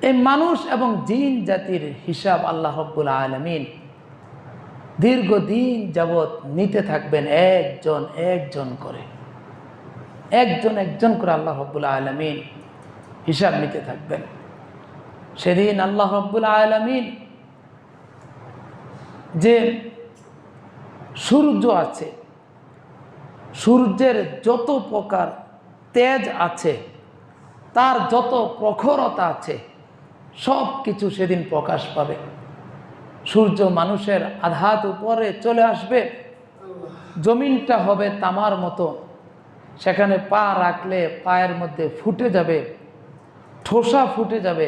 এই মানুষ এবং জিন জাতির হিসাব আল্লাহ রাব্বুল আলামিন দীর্ঘদিন যাবৎ নিতে থাকবেন একজন একজন করে, একজন একজন করে আল্লাহ রাব্বুল আলামিন হিসাব নিতে থাকবেন। সেদিন আল্লাহ রাব্বুল আলামিন যে সূর্য আছে, সূর্যের যত প্রকার তেজ আছে, তার যত প্রখরতা আছে, সব কিছু সেদিন প্রকাশ পাবে। সূর্য মানুষের আধাত উপরে চলে আসবে, জমিনটা হবে তামার মতো, সেখানে পা রাখলে পায়ের মধ্যে ফুটে যাবে, ঠোসা ফুটে যাবে।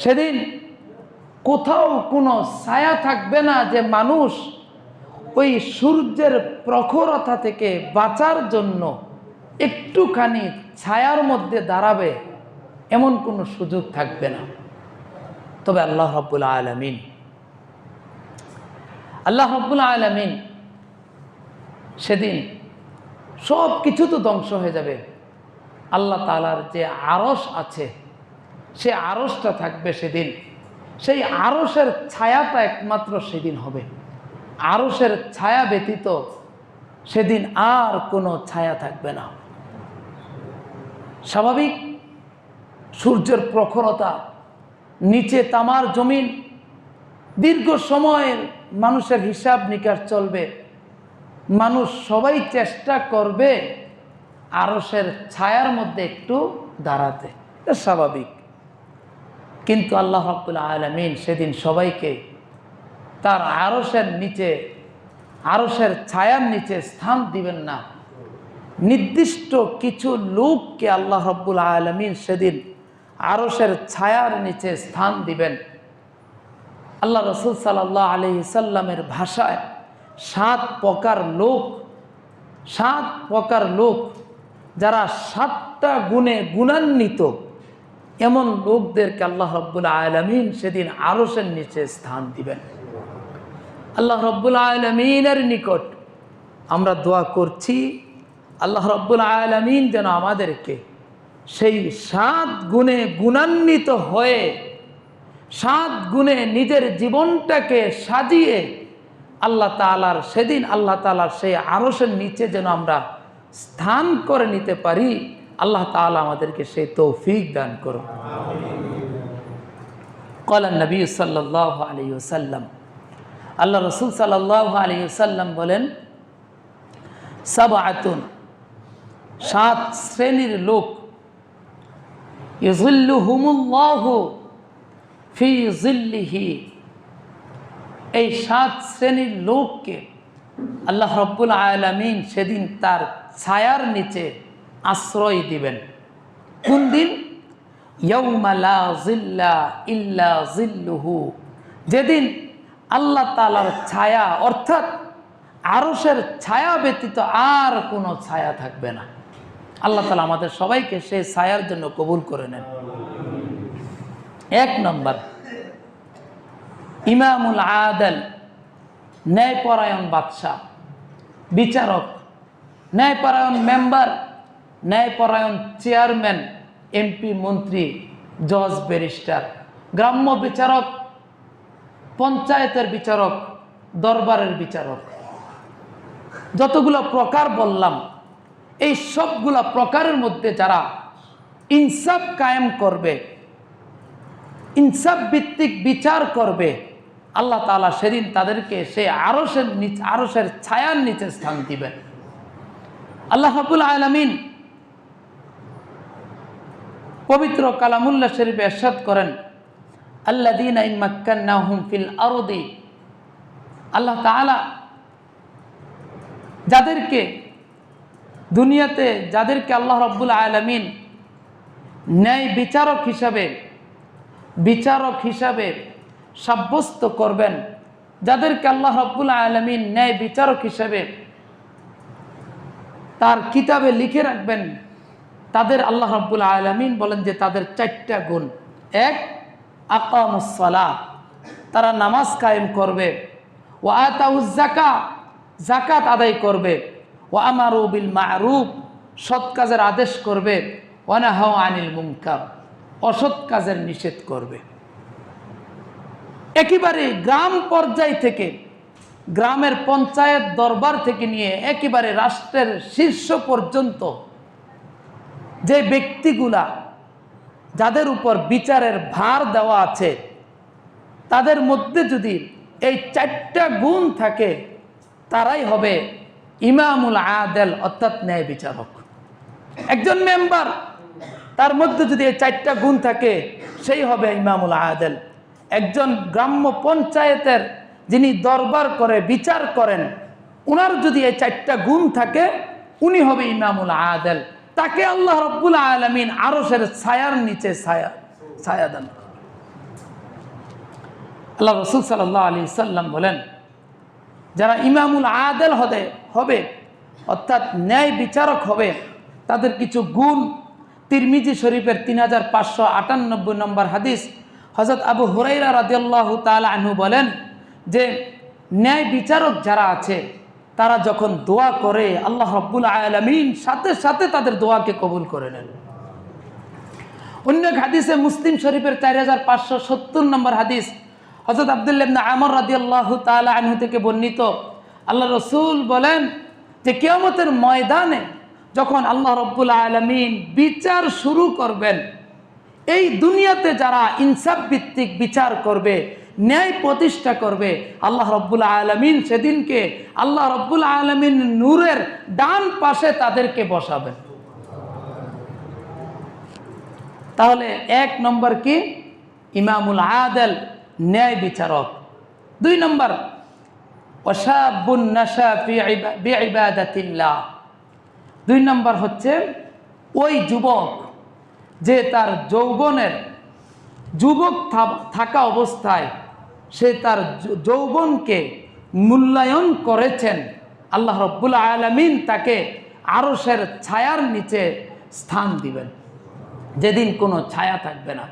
সেদিন কোথাও কোনো ছায়া থাকবে না যে মানুষ ওই সূর্যের প্রখরতা থেকে বাঁচার জন্য একটুখানি ছায়ার মধ্যে দাঁড়াবে, এমন কোনো সুযোগ থাকবে না। তবে আল্লাহ রাব্বুল আলামিন সেদিন সব কিছু তো ধ্বংস হয়ে যাবে। আল্লাহ তাআলার যে আরশ আছে, সে আরশটা থাকবে সেদিন। সেই আরশের ছায়াটা একমাত্র সেদিন হবে। আরশের ছায়া ব্যতীত সেদিন আর কোনো ছায়া থাকবে না। স্বাভাবিক সূর্যের প্রখরতা, নিচে তামার জমিন, দীর্ঘ সময়ের মানুষের হিসাব নিকাশ চলবে। মানুষ সবাই চেষ্টা করবে আরশের ছায়ার মধ্যে একটু দাঁড়াতে, এটা স্বাভাবিক। কিন্তু আল্লাহ রাব্বুল আলামিন সেদিন সবাইকে তার আরশের নিচে, আরশের ছায়ার নিচে স্থান দিবেন না। নির্দিষ্ট কিছু লোককে আল্লাহ রাব্বুল আলামিন সেদিন আরশের ছায়ার নিচে স্থান দিবেন। আল্লাহ রাসূল সাল্লাল্লাহু আলাইহি সাল্লামের ভাষায় 7 প্রকার লোক, 7 প্রকার লোক যারা 7টা গুণে গুণান্বিত, এমন লোকদেরকে আল্লাহ রাব্বুল আলামিন সেদিন আরশের নিচে স্থান দিবেন। আল্লাহ রাব্বুল আলামিনের নিকট আমরা দোয়া করছি, আল্লাহ রাব্বুল আলামিন যেন আমাদেরকে সেই 7 গুণে গুণান্বিত হয়ে, 7 গুণে নিজের জীবনটাকে সাজিয়ে আল্লাহ তাআলার সেদিন আল্লাহ তাআলার সেই আরশের নিচে যেন আমরা স্থান করে নিতে পারি। আল্লাহ তাআলা আমাদেরকে সেই তৌফিক দান করুন। ক্বালা নবী সাল্লাল্লাহু আলাইহি ওয়াসাল্লাম, আল্লাহ রাসূল সাল্লাল্লাহু আলাইহি ওয়াসাল্লাম বলেন, সাবআতুন, 7 শ্রেণীর লোক, ইযিল্লুহুমুল্লাহু ফি জিল্লিহি, এই 7 শ্রেণীর লোককে আল্লাহ রাব্বুল আলামিন সেদিন তার ছায়ার নিচে আশ্রয় দিবেন। কোন দিন? ইয়াউমা লা জিল্লা ইল্লা জিল্লুহু, যেদিন আল্লাহ তাআলার ছায়া অর্থাৎ আরশের ছায়া ব্যতীত আর কোনো ছায়া থাকবে না। আল্লাহ তাআলা আমাদের সবাইকে সেই ছায়ার জন্য কবুল করে নেন। 1 নম্বর, ইমামুল আদল, ন্যায়পরায়ণ বাদশাহ, বিচারক, ন্যায়পরায়ণ মেম্বার, ন্যায়পরায়ণ চেয়ারম্যান, এমপি, মন্ত্রী, জজ, ব্যারিস্টার, গ্রাম্য বিচারক, পঞ্চায়েতের বিচারক, দরবারের বিচারক, যতগুলো প্রকার বললাম, এই সবগুলা প্রকারের মধ্যে যারা ইনসাফ কায়েম করবে, ইনসাফ ভিত্তিক বিচার করবে, আল্লাহ তাআলা সেদিন তাদেরকে সেই আরশের ছায়ার নিচে স্থান দিবেন। আল্লাহ রাব্বুল আলামিন পবিত্র কালামুল্লাহ শরীফে ইরশাদ করেন, আল্লাযীনা ইম্মাক্কান্নাহুম ফিল আরদি, আল্লাহ তাআলা যাদেরকে দুনিয়াতে, যাদেরকে আল্লাহ রাব্বুল আলামিন ন্যায় বিচারক হিসাবে সাব্যস্ত করবেন, যাদেরকে আল্লাহ রাব্বুল আলামিন ন্যায় বিচারক হিসাবে তার কিতাবে লিখে রাখবেন, তাদের আল্লাহ রাব্বুল আলামিন বলেন যে তাদের 4টা গুণ। 1, আকামুস সালাহ, তারা নামাজ কায়েম করবে। ওয়া আতাউজ যাকাত, যাকাত আদায় করবে। ওয়া আমারু বিল মা'রুফ, সৎ কাজের আদেশ করবে। ওয়া নাহাউ আনিল মুনকার, অসৎ কাজের নিষেধ করবে। একেবারে গ্রাম পর্যায় থেকে, গ্রামের পঞ্চায়েত দরবার থেকে নিয়ে একেবারে রাষ্ট্রের শীর্ষ পর্যন্ত যে ব্যক্তিগুলা যাদের উপর বিচারের ভার দেওয়া আছে, তাদের মধ্যে যদি এই 4টা গুণ থাকে, তারাই হবে ইমামুল আদেল, অর্থাৎ ন্যায় বিচারক। একজন মেম্বার, তার মধ্যে যদি এই 4টা গুণ থাকে, সেই হবে ইমামুল আদেল। একজন গ্রাম্য পঞ্চায়েতের যিনি দরবার করে বিচার করেন, উনার যদি এই 4টা গুণ থাকে, উনি হবে ইমামুল আদেল। তাকে আল্লাহ রাব্বুল আলামিন আরশের ছায়ার নিচে ছায়া দেন। আল্লাহ রাসূল সাল্লাল্লাহু আলাইহি সাল্লাম বলেন, যারা ইমামুল আদেল হবে অর্থাৎ ন্যায় বিচারক হবে, তাদের কিছু গুণ তিরমিজি শরীফের 3598 নম্বর হাদিস, হযরত আবু হুরায়রা রাদিয়াল্লাহু তাআলা আনহু বলেন যে ন্যায় বিচারক যারা আছে, তারা যখন দোয়া করে আল্লাহ রাব্বুল আলামিন সাথে সাথে তাদের দোয়াকে কবুল করে নেন। অন্য হাদিসে মুসলিম শরীফের 4570 নম্বর হাদিস, হযরত আব্দুল্লাহ ইবনে আমর রাদিয়াল্লাহু তাআলা আনহু থেকে বর্ণিত, আল্লাহ রাসূল বলেন যে কিয়ামতের ময়দানে যখন আল্লাহ রাব্বুল আলামিন বিচার শুরু করবেন, এই দুনিয়াতে যারা ইনসাফ ভিত্তিক বিচার করবে, ন্যায় প্রতিষ্ঠা করবে, আল্লাহ রাব্বুল আলামিন সেদিনকে আল্লাহ রাব্বুল আলামিন নূরের ডান পাশে তাদেরকে বসাবেন। তাহলে 1 নম্বর কি? ইমামুল আদেল, ন্যায় বিচারক। 2 নম্বর ওয়াশাবুন নাশা ফি বিইবাদাতিল্লাহ। 2 নম্বর হচ্ছে ওই যুবক যে তার যুবক থাকা অবস্থায় সে তার যৌবনকে মূল্যায়ন করেছেন, আল্লাহ রাব্বুল আলামিন তাকে আরশের ছায়ার নিচে স্থান দিবেন, যেদিন কোনো ছায়া থাকবে না।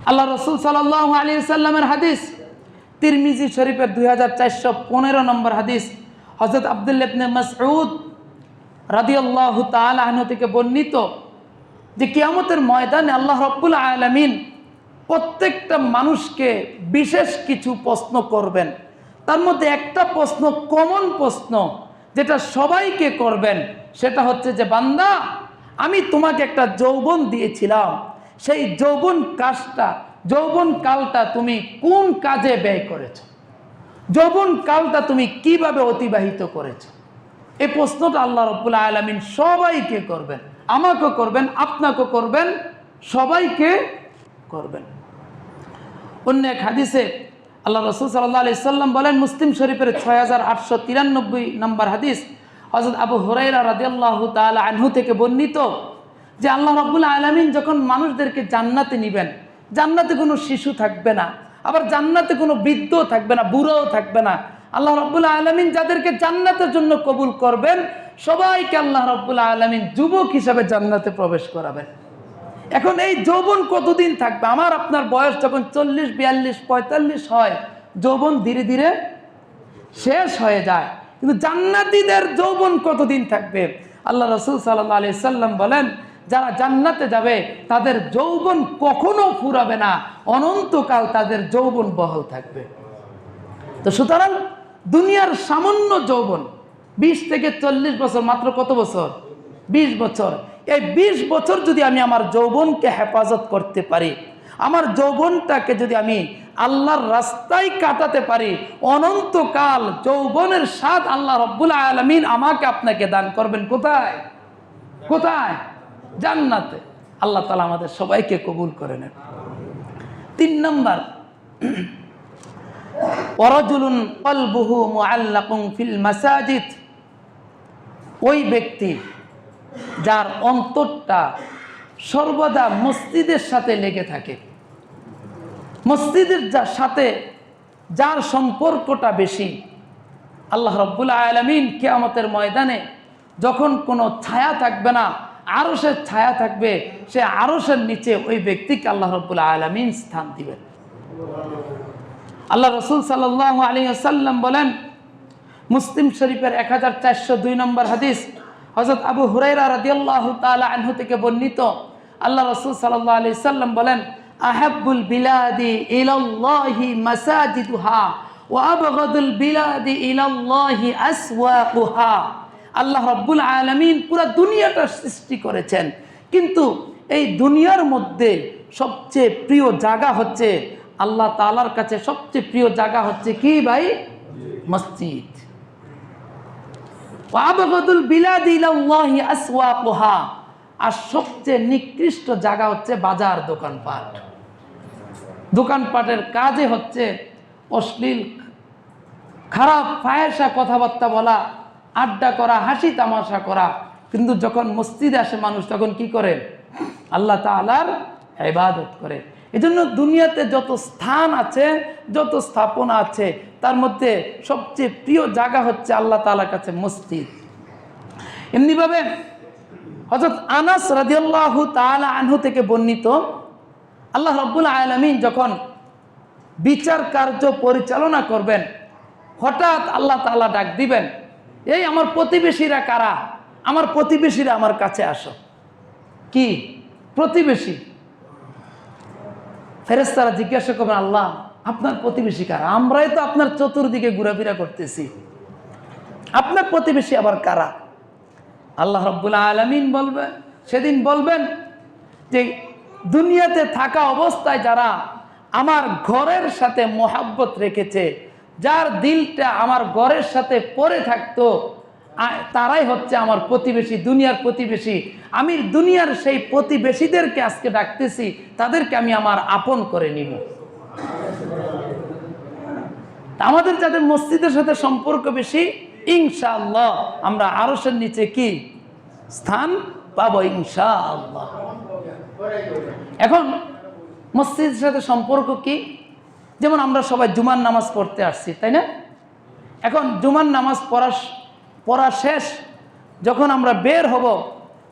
আল্লাহ রাসূল সাল্লাল্লাহু আলাইহি সাল্লামের হাদিস, তিরমিজি শরীফের 2415 নম্বর হাদিস, হযরত আব্দুল্লাহ ইবনে মাসউদ রাদিয়াল্লাহু তাআলা আনহু থেকে বর্ণিত যে কিয়ামতের ময়দানে আল্লাহ রাব্বুল আলামিন প্রত্যেকটা মানুষকে বিশেষ কিছু প্রশ্ন করবেন। তার মধ্যে একটা প্রশ্ন, কমন প্রশ্ন, যেটা সবাইকে করবেন, সেটা হচ্ছে যে বান্দা, আমি তোমাকে একটা যৌবন দিয়েছিলাম, সেই যৌবন কালটা তুমি কোন কাজে ব্যয় করেছো? যৌবন কালটা তুমি কিভাবে অতিবাহিত করেছো? এই প্রশ্নটা আল্লাহ রাব্বুল আলামিন সবাইকে করবেন, আমাকে করবেন, আপনাকে করবেন, সবাইকে করবেন। অন্য এক হাদিসে আল্লাহ রাসূল সাল্লাল্লাহু আলাইহি সাল্লাম বলেন, মুসলিম শরীফের 6893 নম্বর হাদিস, হযরত আবু হুরায়রা রাদিয়াল্লাহু তাআলা আনহু থেকে বর্ণিত যে আল্লাহ রাব্বুল আলামিন যখন মানুষদেরকে জান্নাতে নেবেন, জান্নাতে কোনো শিশু থাকবে না, আবার জান্নাতে কোনো বৃদ্ধ থাকবে না, বুড়াও থাকবে না। আল্লাহ রাব্বুল আলামিন যাদেরকে জান্নাতের জন্য কবুল করবেন, সবাইকে আল্লাহ রাব্বুল আলামিন যুবক হিসাবে জান্নাতে প্রবেশ করাবেন। এখন এই যৌবন কতদিন থাকবে? আমার আপনার বয়স যখন 40, 42, 45 হয়, যৌবন ধীরে ধীরে শেষ হয়ে যায়, কিন্তু জান্নাতীদের যৌবন কতদিন থাকবে? আল্লাহ রাসূল সাল্লাল্লাহু আলাইহি সাল্লাম বলেন, যারা জান্নাতে যাবে তাদের যৌবন কখনো ফুরাবে না, অনন্তকাল তাদের যৌবন বহাল থাকবে। তো সুতরাং দুনিয়ার সামান্য যৌবন 20 থেকে 40 বছর, মাত্র কত বছর? 20 বছর। এই 20 বছর যদি আমি আমার যৌবনকে হেফাজত করতে পারি, আমার যৌবনটাকে যদি আমি আল্লাহর রাস্তায় কাটাতে পারি, অনন্তকাল যৌবনের স্বাদ আল্লাহ রাব্বুল আলামিন আমাকে আপনাকে দান করবেন। কোথায়? কোথায়? জান্নাতে। আল্লাহ তাআলা আমাদের সবাইকে কবুল করে নেন। 3 নম্বর, ওয়ারাজুলুন কলবুহু মুআল্লাকুন ফিল মাসাজিদ। ওই ব্যক্তি যার অন্তরটা সর্বদা মসজিদের সাথে লেগে থাকে, মসজিদের সাথে যার সম্পর্কটা বেশি, আল্লাহ রাব্বুল আলামিন কিয়ামতের ময়দানে যখন কোনো ছায়া থাকবে না, আরশের ছায়া থাকবে, সে আরশের নিচে ওই ব্যক্তিকে আল্লাহ রাব্বুল আলামিন স্থান দিবেন। আল্লাহ রাসূল সাল্লাল্লাহু আলাইহি ওয়াসাল্লাম বলেন, মুসলিম শরীফের 1402 নম্বর হাদিস, হযরত আবু হুরায়রা রাদিয়াল্লাহু তাআলা আনহু থেকে বর্ণিত, আল্লাহ রাসূল সাল্লাল্লাহু আলাইহি সাল্লাম বলেন, আহাব্বুল বিলাদি ইলাল্লাহি মাসাজিদুহা ওয়া আবগাদুল বিলাদি ইলাল্লাহি আসওয়াকুহা। আল্লাহ রাব্বুল আলামিন পুরো দুনিয়াটা সৃষ্টি করেছেন, কিন্তু এই দুনিয়ার মধ্যে সবচেয়ে প্রিয় জায়গা হচ্ছে আল্লাহ তাআলার কাছে সবচেয়ে প্রিয় জায়গা হচ্ছে কি ভাই? মসজিদ। ওয়া আবগাদুল বিলাদি ইলাল্লাহি আসওয়াকুহা, আর সবচেয়ে নিকৃষ্ট জায়গা হচ্ছে বাজার, দোকানপাট। দোকানপাটের কাজে হচ্ছে অশ্লীল খারাপ ফাহেসা কথাবার্তা বলা, আড্ডা করা, হাসি তামাশা করা। কিন্তু যখন মসজিদে আসে মানুষ তখন কি করে? আল্লাহ তাআলার ইবাদত করে। এজন্য দুনিয়াতে যত স্থান আছে, যত স্থাপনা আছে, তার মধ্যে সবচেয়ে প্রিয় জায়গা হচ্ছে আল্লাহ তাআলার কাছে মসজিদ। এমনিভাবে হযরত আনাস রাদিয়াল্লাহু তাআলা আনহু থেকে বর্ণিত, আল্লাহ রাব্বুল আলামিন যখন বিচার কার্য পরিচালনা করবেন, হঠাৎ আল্লাহ তাআলা ডাক দিবেন, এই আমার প্রতিবেশীরা কারা? আমার প্রতিবেশীরা আমার কাছে আসো। কি প্রতিবেশী? ফেরেশতারা জিজ্ঞাসা করবেন, আল্লাহ আপনার প্রতিবেশী কারা? আমরাই তো আপনার চতুর্দিকে ঘোরাফেরা করতেছি, আপনার প্রতিবেশী আবার কারা? আল্লাহ রাব্বুল আলামিন বলবেন, সেদিন বলবেন যে দুনিয়াতে থাকা অবস্থায় যারা আমার ঘরের সাথে মোহাব্বত রেখেছে, যার দিলটা আমার ঘরের সাথে পড়ে থাকতো, তারাই হচ্ছে আমার প্রতিবেশী, দুনিয়ার প্রতিবেশী। আমি দুনিয়ার সেই প্রতিবেশীদেরকে আজকে ডাকতেছি, তাদেরকে আমি আমার আপন করে নিব। আমাদের যাদের মসজিদের সাথে সম্পর্ক বেশি, ইনশাআল্লাহ আমরা আরশের নিচে কি স্থান পাবো ইনশাআল্লাহ। এখন মসজিদের সাথে সম্পর্ক কি? যেমন আমরা সবাই জুমার নামাজ পড়তে আসছি, তাই না? এখন জুমার নামাজ পড়া শেষ, যখন আমরা বের হব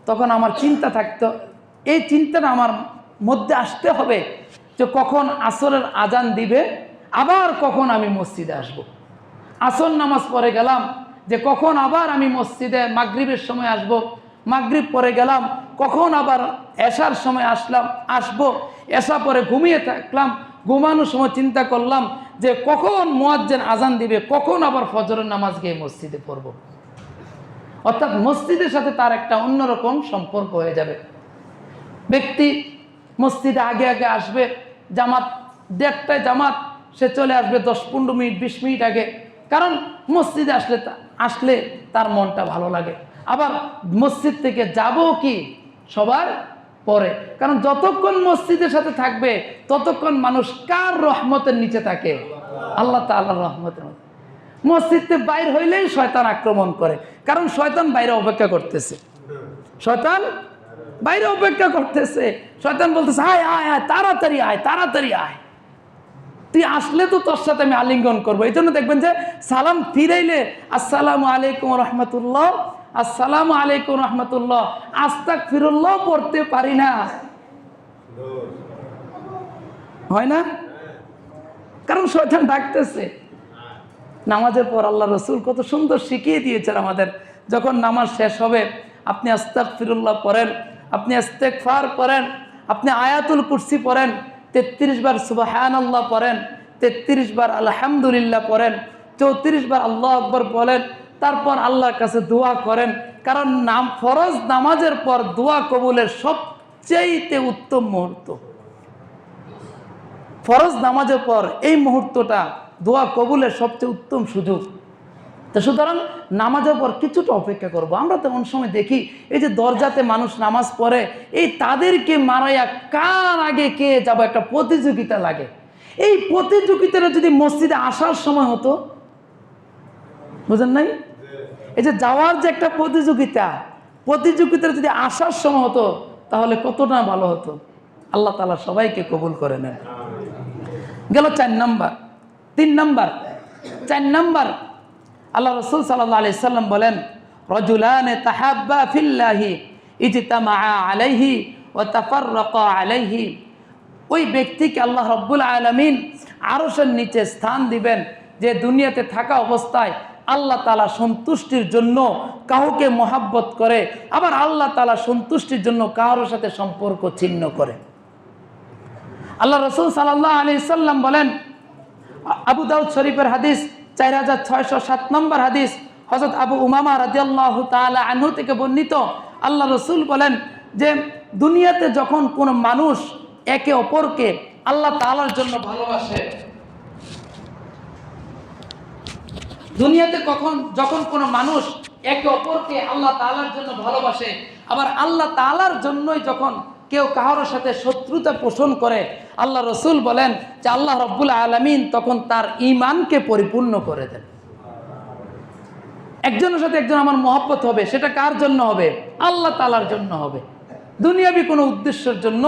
তখন আমার চিন্তা থাকতো, এই চিন্তাটা আমার মধ্যে আসতে হবে যে কখন আসরের আজান দিবে, আবার কখন আমি মসজিদে আসব। আসর নামাজ পড়ে গেলাম, যে কখন আবার আমি মসজিদে মাগরিবের সময় আসব। মাগরিব পরে গেলাম, কখন আবার এশার সময় আসবো। এশা পরে ঘুমিয়ে থাকলাম, ঘুমানোর সময় চিন্তা করলাম যে কখন মুয়াজ্জিন আজান দিবে, কখন আবার ফজরের নামাজ গিয়ে মসজিদে পড়ব। অর্থাৎ মসজিদের সাথে তার একটা অন্যরকম সম্পর্ক হয়ে যাবে। ব্যক্তি মসজিদে আগে আগে আসবে, জামাত 1:30টায় জামাত, সে চলে আসবে 10-15 মিনিট 20 মিনিট আগে, কারণ মসজিদে আসলে তার মনটা ভালো লাগে। আবার মসজিদ থেকে যাবো কি সবার পরে, কারণ যতক্ষণ মসজিদের সাথে থাকবে ততক্ষণ মানুষ কার রহমতের নিচে থাকে? আল্লাহ তাআলার রহমতের মধ্যে। মসজিদ থেকে বাইর হইলেই শয়তান আক্রমণ করে, কারণ শয়তান বাইরে অপেক্ষা করতেছে। শয়তান বাইরে অপেক্ষা করতেছে, শয়তান বলতেছে আয় আয় আয়, তাড়াতাড়ি আয়, তাড়াতাড়ি আয়, তুই আসলে তো তোর সাথে আমি আলিঙ্গন করবো। এই জন্য দেখবেন যে সালাম ফিরাইলে আসসালামু আলাইকুম রহমতুল্লাহ, আসসালামু আলাইকুম রহমতুল্লাহ, আস্তাগফিরুল্লাহ পড়তে পারি না, হয় না? কারণ শয়তান ডাকতেছে। নামাজের পর আল্লাহ রসুল কত সুন্দর শিখিয়ে দিয়েছেন আমাদের, যখন নামাজ শেষ হবে আপনি আস্তাগফিরুল্লাহ পড়েন, আপনি ইস্তেগফার পড়েন, আপনি আয়াতুল কুরসি পড়েন, 33 বার সুবহানাল্লাহ পড়েন, 33 বার আলহামদুলিল্লাহ পড়েন, 34 বার আল্লাহু আকবার বলেন, তারপর আল্লাহর কাছে দোয়া করেন। কারণ ফরজ নামাজের পর দোয়া কবুলের সবচেয়ে উত্তম মুহূর্ত, ফরজ নামাজের পর এই মুহূর্তটা দোয়া কবুলের সবচেয়ে উত্তম সুযোগ। তো সুতরাং নামাজের পর কিছুটা অপেক্ষা করব। আমরা তো অনেক সময় দেখি এই যে দরজাতে মানুষ নামাজ পড়ে, এই তাদেরকে মারাইয়া কার আগে কে যাব একটা প্রতিযোগিতা লাগে। এই প্রতিযোগিতাটা যদি মসজিদে আসার সময় হতো, বুঝেন নাই? এই যে যাওয়ার যে একটা প্রতিযোগিতা যদি আসার সময় হতো তাহলে কতটা ভালো হতো। আল্লাহ তাআলা সবাইকে কবুল করে নেন। গেল 4 নাম্বার। 3 নাম্বার, 4 নাম্বার, আল্লাহ রাসূল সাল্লাল্লাহু আলাইহি সাল্লাম বলেন, রাজুলানে তাহাব্বা ফিল্লাহি ইজতামাআ আলাইহি ওয়া তাফাররাকা আলাইহি। ওই ব্যক্তিকে আল্লাহ রাব্বুল আলামিন আরশের নিচে স্থান দিবেন, যে দুনিয়াতে থাকা অবস্থায় আল্লাহ তাআলা সন্তুষ্টির জন্য কাউকে মহাব্বত করে, আবার আল্লাহ তাআলা সন্তুষ্টির জন্য কারোর সাথে সম্পর্ক ছিন্ন করে। আল্লাহ রাসূল সাল্লাল্লাহু আলাইহি সাল্লাম বলেন, আবু দাউদ শরীফের হাদিস 4607 নম্বর হাদিস, হযরত আবু উমামা রাদিয়াল্লাহু তাআলা আনহু থেকে বর্ণিত, আল্লাহ রাসূল বলেন যে দুনিয়াতে যখন কোনো মানুষ একে অপরকে আল্লাহ তাআলার জন্য ভালোবাসে, দুনিয়াতে যখন কোনো মানুষ একে অপরকে আল্লাহ তাআলার জন্য ভালোবাসে, আবার আল্লাহ তাআলার জন্যই যখন কেউ কারোর সাথে শত্রুতা পোষণ করে, আল্লাহ রাসূল বলেন যে আল্লাহ রাব্বুল আলামিন তখন তার ঈমানকে পরিপূর্ণ করে দেন। একজনের সাথে একজন আমার মহব্বত হবে, সেটা কার জন্য হবে? আল্লাহ তাআলার জন্য হবে, দুনিয়াবি কোনো উদ্দেশ্যের জন্য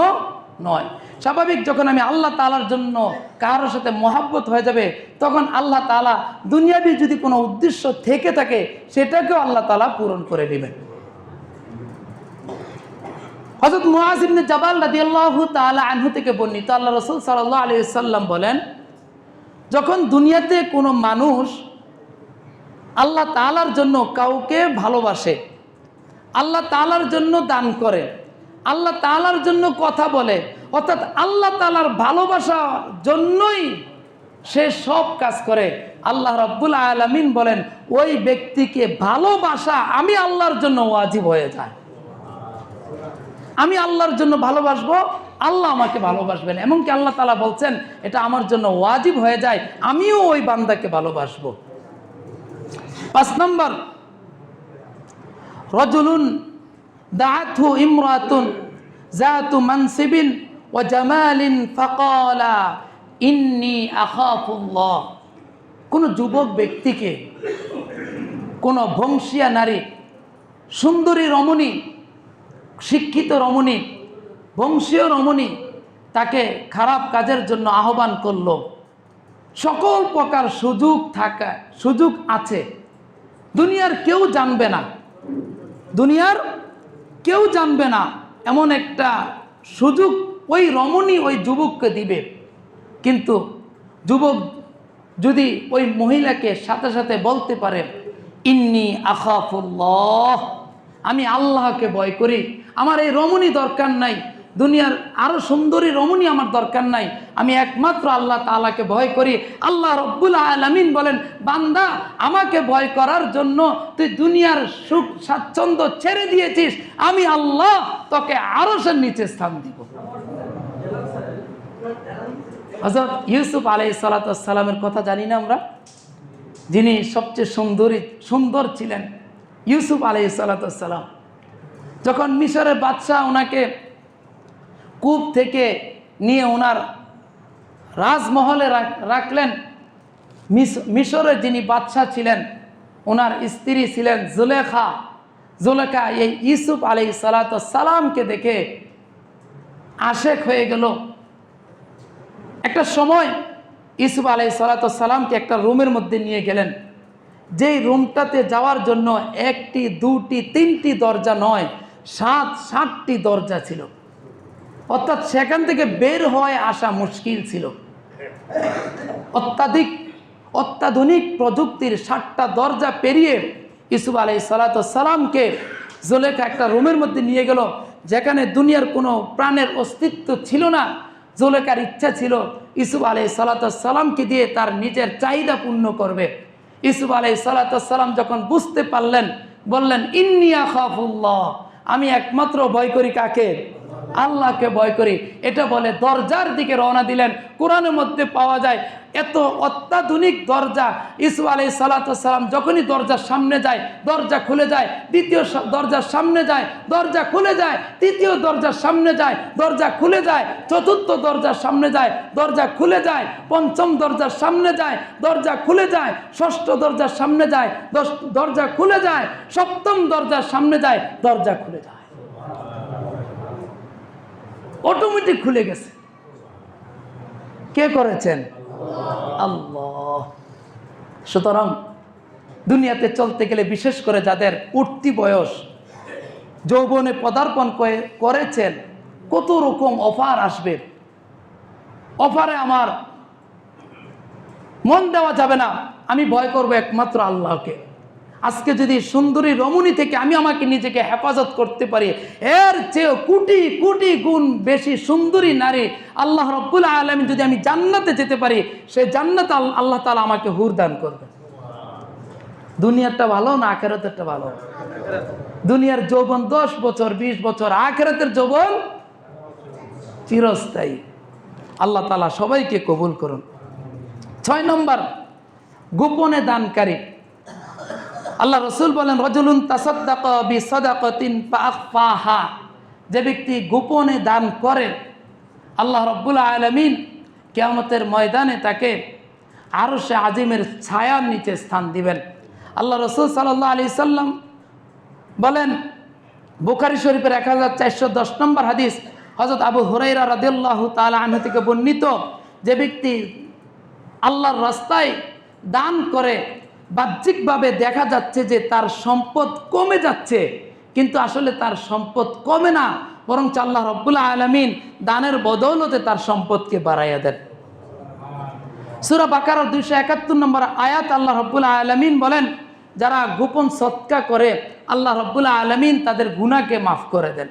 নয়। স্বাভাবিক যখন আমি আল্লাহ তাআলার জন্য কারোর সাথে মহব্বত হয়ে যাবে, তখন আল্লাহ তাআলা দুনিয়াবি যদি কোনো উদ্দেশ্য থেকে থাকে সেটাকেও আল্লাহ তাআলা পূরণ করে দিবেন। হযরত মুআয ইবনে জাবাল রাদিয়াল্লাহু তাআলা আনহু থেকে বর্ণিত, আল্লাহ রাসূল সাল্লাল্লাহু আলাইহি সাল্লাম বলেন, যখন দুনিয়াতে কোনো মানুষ আল্লাহ তাআলার জন্য কাউকে ভালোবাসে, আল্লাহ তাআলার জন্য দান করে, আল্লাহ তাআলার জন্য কথা বলে, অর্থাৎ আল্লাহ তাআলার ভালোবাসার জন্যই সে সব কাজ করে, আল্লাহ রাব্বুল আলামিন বলেন ওই ব্যক্তিকে ভালোবাসা আমি আল্লাহর জন্য ওয়াজিব হয়ে যায়। আমি আল্লাহর জন্য ভালোবাসবো, আল্লাহ আমাকে ভালোবাসবেন, এমনকি আল্লাহ তাআলা বলছেন এটা আমার জন্য ওয়াজিব হয়ে যায়, আমিও ওই বান্দাকে ভালোবাসবো। 5 নম্বর, রাজুলুন দাআতহু ইমরাতুন যাতু মানসিবিন ওয়া জামালিন ফাকালা ইন্নী আখাফুল্লাহ। কোন যুবক ব্যক্তিকে কোন বংশীয়া নারী, সুন্দরী রমণী, শিক্ষিত রমণী, বংশীয় রমণী তাকে খারাপ কাজের জন্য আহ্বান করলো, সকল প্রকার সুযোগ আছে, দুনিয়ার কেউ জানবে না, দুনিয়ার কেউ জানবে না এমন একটা সুযোগ ওই রমণী ওই যুবককে দিবে। কিন্তু যুবক যদি ওই মহিলাকে সাথে সাথে বলতে পারে ইন্নী আখাফুল্লাহ, আমি আল্লাহকে ভয় করি, আমার এই রমণী দরকার নাই, দুনিয়ার আরো সুন্দরী রমণী আমার দরকার নাই, আমি একমাত্র আল্লাহ তাআলাকে ভয় করি। আল্লাহ রাব্বুল আলামিন বলেন, বান্দা আমাকে ভয় করার জন্য তুই দুনিয়ার সুখ স্বাচ্ছন্দ্য ছেড়ে দিয়েছিস, আমি আল্লাহ তোকে আরশের নিচে স্থান দিব। হযরত ইউসুফ আলাইহিস সালাতু ওয়াস সালামের কথা জানি না আমরা, যিনি সবচেয়ে সুন্দর ছিলেন, ইউসুফ আলাইহিস সালাতু ওয়াস সালাম। যখন মিশরের বাদশাহ ওনাকে কূপ থেকে নিয়ে ওনার রাজমহলে রাখলেন, মিশরের যিনি বাদশাহ ছিলেন ওনার স্ত্রী ছিলেন জুলেখা। জুলেখা এই ইউসুফ আলাইহিস সালাতু ওয়াস সালামকে দেখে আশেক হয়ে গেল। একটা সময় ইউসুফ আলাইহিস সালাতু ওয়াস সালামকে একটা রুমের মধ্যে নিয়ে গেলেন, যেই রুমটাতে যাওয়ার জন্য 1টি 2টি 3টি দরজা নয়, 7টি দরজা ছিল, অর্থাৎ সেখান থেকে বের হয়ে আসা মুশকিল ছিল। অত্যাধুনিক প্রযুক্তির 7টা দরজা পেরিয়ে ইউসুফ আলাইহিস সালাতু ওয়াস সালামকে জুলেখা একটা রুমের মধ্যে নিয়ে গেল, যেখানে দুনিয়ার কোনো প্রাণের অস্তিত্ব ছিল না। জুলেখার ইচ্ছা ছিল ইউসুফ আলাইহিস সালাতু ওয়াস সালামকে দিয়ে তার নিজের চাহিদা পূর্ণ করবে। ইউসুফ আলাইহিস সালাতু ওয়াস সালাম যখন বুঝতে পারলেন, বললেন ইন্নী আখাফুল্লাহ, আমি একমাত্র ভয় করি কাকে? আল্লাহকে ভয় করি। এটা বলে দরজার দিকে রওনা দিলেন। কোরআনের মধ্যে পাওয়া যায় এত অত্যাধুনিক দরজা। ইউসুফ আলাইহিস সালাতু ওয়াস সালাম যখনই দরজার সামনে যায়, দরজা খুলে যায়, দ্বিতীয় দরজার সামনে যায়, দরজা খুলে যায়, তৃতীয় দরজার সামনে যায়, দরজা খুলে যায়, চতুর্থ দরজার সামনে যায়, দরজা খুলে যায়, পঞ্চম দরজার সামনে যায়, দরজা খুলে যায়, ষষ্ঠ দরজার সামনে যায়, দরজা খুলে যায়, সপ্তম দরজার সামনে যায়, দরজা খুলে যায়, অটোমেটিক খুলে গেছে। কে করেছেন? আল্লাহ। সুতরাং দুনিয়াতে চলতে গেলে, বিশেষ করে যাদের উঠতি বয়স, যৌবনে পদার্পণ করেছেন, কত রকম অফার আসবে। অফারে আমার মন দেওয়া যাবে না। আমি ভয় করব একমাত্র আল্লাহকে। আজকে যদি সুন্দরী রমণী থেকে আমি আমাকে নিজেকে হেফাজত করতে পারি, এর চেয়েও কোটি কোটি গুণ বেশি সুন্দরী নারী আল্লাহ রাব্বুল আলামিন যদি আমি জান্নাতে যেতে পারি, সে জান্নাতে আল্লাহ তাআলা আমাকে হুর দান করবে। দুনিয়ারটা ভালো না আখিরাতেরটা ভালো? দুনিয়ার যৌবন 10 বছর 20 বছর, আখিরাতের যৌবন চিরস্থায়ী। আল্লাহ তাআলা সবাইকে কবুল করুন। 6 নম্বর, গোপনে দানকারী। আল্লাহ রসুল বলেন, রজুলুন তাসাদ্দাকা বিসাদাকাতিন ফাআখফাহা, যে ব্যক্তি গোপনে দান করে আল্লাহ রাব্বুল আলামিন কিয়ামতের ময়দানে তাকে আরশে আজিমের ছায়ার নিচে স্থান দিবেন। আল্লাহ রসুল সাল্লাল্লাহু আলাইহি সাল্লাম বলেন, বুখারী শরীফের 1410 নম্বর হাদিস, হযরত আবু হুরায়রা রাদিয়াল্লাহু তাআলা আনহু থেকে বর্ণিত, যে ব্যক্তি আল্লাহর রাস্তায় দান করে, বাহ্যিকভাবে দেখা যাচ্ছে যে তার সম্পদ কমে যাচ্ছে, কিন্তু আসলে তার সম্পদ কমে না, বরং আল্লাহ রাব্বুল আলামিন দানের বদৌলতে তার সম্পদকে বাড়াইয়া দেন। সূরা বাকারার 271 নম্বর আয়াত আল্লাহ রাব্বুল আলামিন বলেন, যারা গোপন সদকা করে আল্লাহ রাব্বুল আলামিন তাদের গুনাহকে মাফ করে দেন।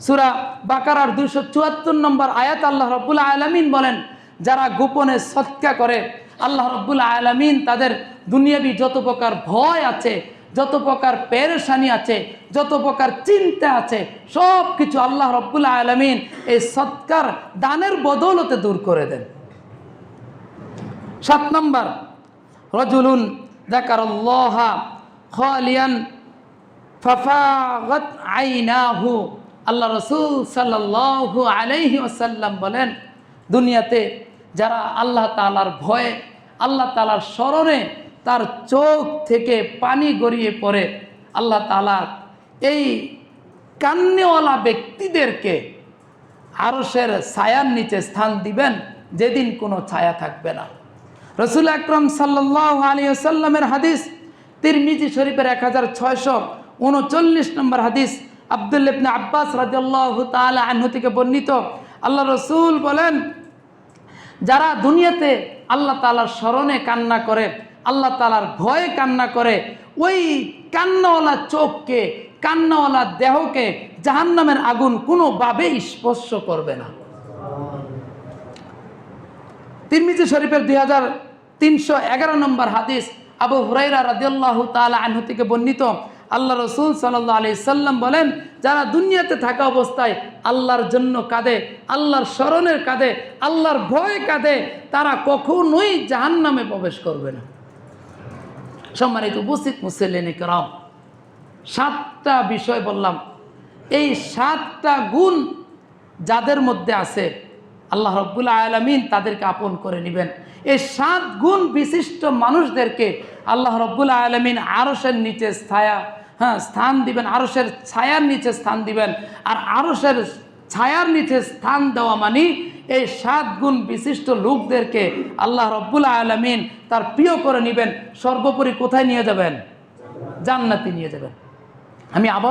সূরা বাকারার 274 নম্বর আয়াত আল্লাহ রাব্বুল আলামিন বলেন, যারা গোপনে সদকা করে আল্লাহ রাব্বুল আলামিন তাদের দুনিয়াবি যত প্রকার ভয় আছে, যত প্রকার পেরেশানি আছে, যত প্রকার চিন্তা আছে, সব কিছু আল্লাহ রাব্বুল আলামিন এই সদকার দানের বদৌলতে দূর করে দেন। 7 নম্বর, রজুলুন যাকারাল্লাহা খালিয়ান ফাফাগাত আইনাহু। আল্লাহ রাসূল সাল্লাল্লাহু আলাইহি ওয়াসাল্লাম বলেন, দুনিয়াতে যারা আল্লাহ তাআলার ভয়ে, আল্লাহ তাআলার স্মরণে তার চোখ থেকে পানি গড়িয়ে পড়ে, আল্লাহ তাআলা এই কান্নেওয়ালা ব্যক্তিদেরকে আরশের ছায়ার নিচে স্থান দিবেন, যেদিন কোনো ছায়া থাকবে না। রাসূল আকরাম সাল্লাল্লাহু আলাইহি ওয়াসাল্লামের হাদিস, তিরমিজি শরীফের 1639 নম্বর হাদিস, আব্দুল্লাহ ইবনে আব্বাস রাদিয়াল্লাহু তাআলা আনহু থেকে বর্ণিত, আল্লাহ রাসূল বলেন, যারা দুনিয়াতে আল্লাহ তাআলার স্মরণে কান্না করে, আল্লাহ তাআলার ভয়ে কান্না করে, ওই কান্নাওয়ালা চোখকে, কান্নাওয়ালা দেহকে জাহান্নামের আগুন কোনোভাবেই স্পর্শ করবে না। তিরমিজি শরীফের 2311 নম্বর হাদিস, আবু হুরায়রা রাদিয়াল্লাহু তাআলা আনহু থেকে বর্ণিত, আল্লাহ রাসূল সাল্লাল্লাহু আলাইহি সাল্লাম বলেন, যারা দুনিয়াতে থাকা অবস্থায় আল্লাহর জন্য কাঁদে, আল্লাহর স্মরণের কাঁদে, আল্লাহর ভয়ে কাঁদে, তারা কখনোই জাহান্নামে প্রবেশ করবে না। সম্মানিত উপস্থিত মুসল্লিনে কেরাম, 7টা বিষয় বললাম, এই 7টা গুণ যাদের মধ্যে আছে আল্লাহ রাব্বুল আলামিন তাদেরকে আপন করে নেবেন। এই 7 গুণ বিশিষ্ট মানুষদেরকে আল্লাহ রাব্বুল আলামিন আরশের নিচে স্থান দিবেন, আরশের ছায়ার নিচে স্থান দিবেন। আর আরশের ছায়ার নিচে স্থান দেওয়া মানে এই 7 গুণ বিশিষ্ট লোকদেরকে আল্লাহ রাব্বুল আলামিন তার প্রিয় করে নেবেন। সর্বোপরি কোথায় নিয়ে যাবেন? জান্নাতে নিয়ে যাবেন। আমি আবার